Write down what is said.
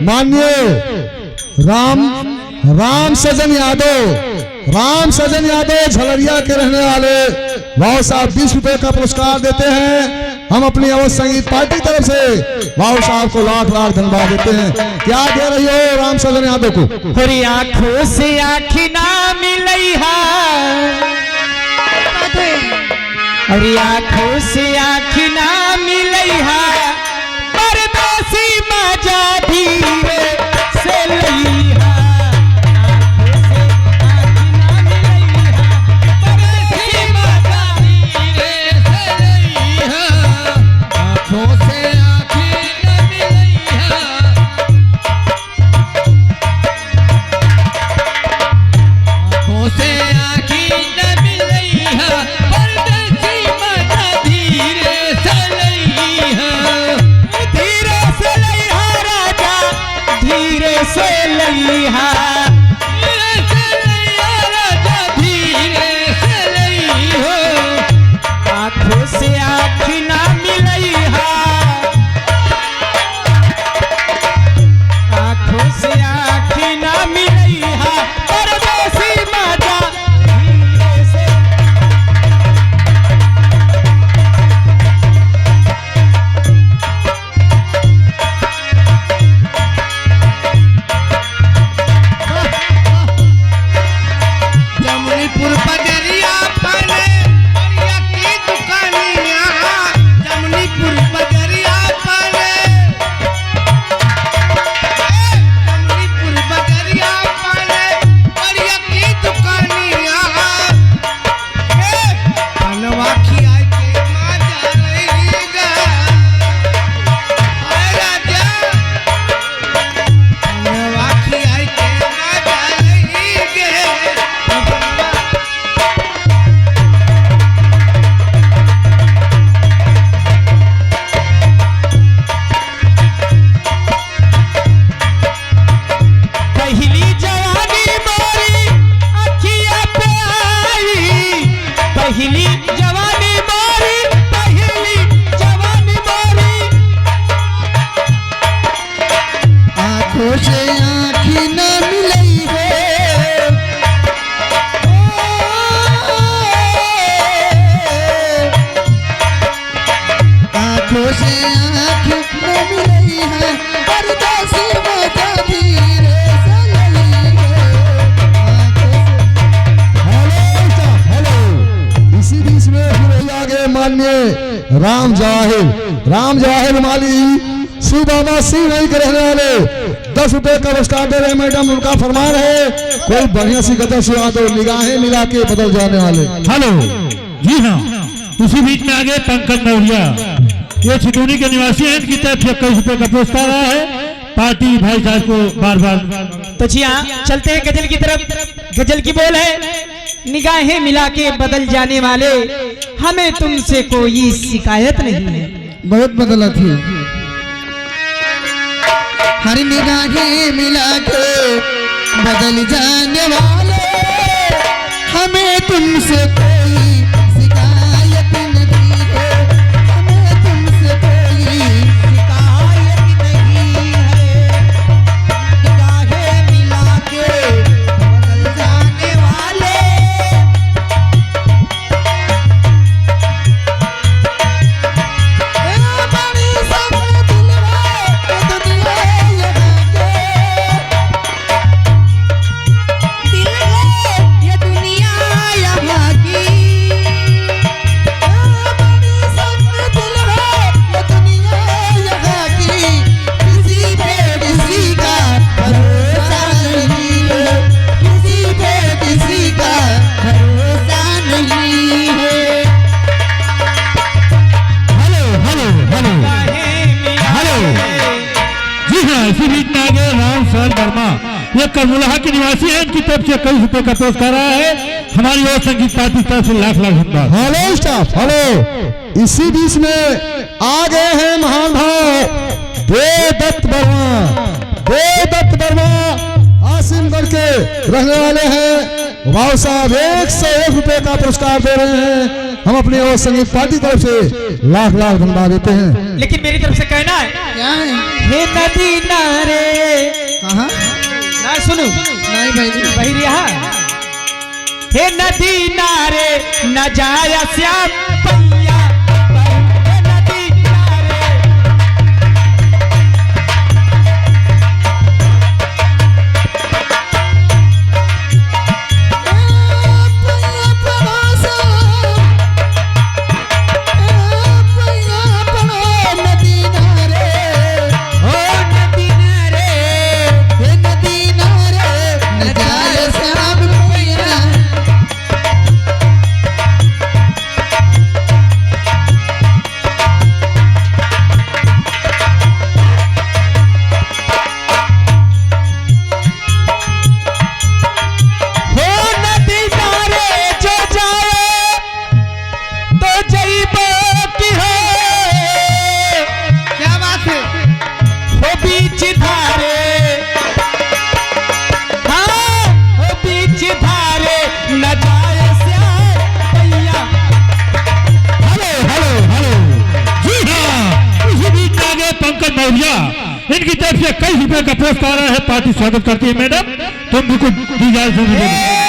माननीय राम सजन यादव झलरिया के रहने वाले भाव साहब 20 रुपए का पुरस्कार देते हैं। हम अपनी अवध संगीत पार्टी तरफ से भाव साहब को लाख लाख धन्यवाद देते हैं। क्या दे रही हो राम सजन यादव को? हरी आंखों से आँखी ना मिलई हरी आंखों से आँखी ना मिलई परदेसी मजा धीरे से लई राम जवाहिर माली शिव बाबा सिंह नहीं के रहने वाले 10 रुपए का पुरस्कार दे रहे मैडम। उनका फरमान है कोई बढ़िया सी गजल सुना दो, निगाहें मिला के बदल जाने वाले। हेलो जी हाँ, उसी बीच में आगे पंकज नौरिया, ये छिटोनी के निवासी हैं, इनकी तरफ से 21 रुपए का पुरस्कार आया है। पार्टी भाई साहब को बार बार तो जी हाँ, चलते हैं गजल की तरफ। गजल की बोल है, निगाहें मिला के बदल जाने वाले, हमें तुमसे कोई शिकायत नहीं है। बहुत बदला थी। हर निगाहें मिला के बदल जाने वाले, हमें तुमसे कोई शिकायत नहीं है, हमें तुमसे कोई शिकायत नहीं है। निगाहें मिला के बदल जाने वाले, ये करमुलहा के निवासी हैं, इनकी तरफ से 21 रुपए का पुरस्कार आया है। हमारी और संगीत पार्टी तरफ से लाख लाख धन्यवाद। Hello staff, hello. इसी बीच में आ गए हैं महान भाव देवदत्त वर्मा आसिमगढ़ के रहने वाले हैं। भाव साहब 101 रुपए का पुरस्कार दे रहे हैं। हम अपनी और संगीत पार्टी तरफ से लाख लाख धन्यवाद देते हैं। लेकिन मेरी तरफ से कहना है, क्या है? हे नदी नारे, कहाँ? ना सुनो नहीं भाई जी। वही रहा, हे नदी नारे न जाया श्याम पैया, हे नदी नारे। इनकी तरफ से कई रुपए का पुरस्कार है। पार्टी स्वागत करती है। मैडम तुम भी कुछ दी जाए।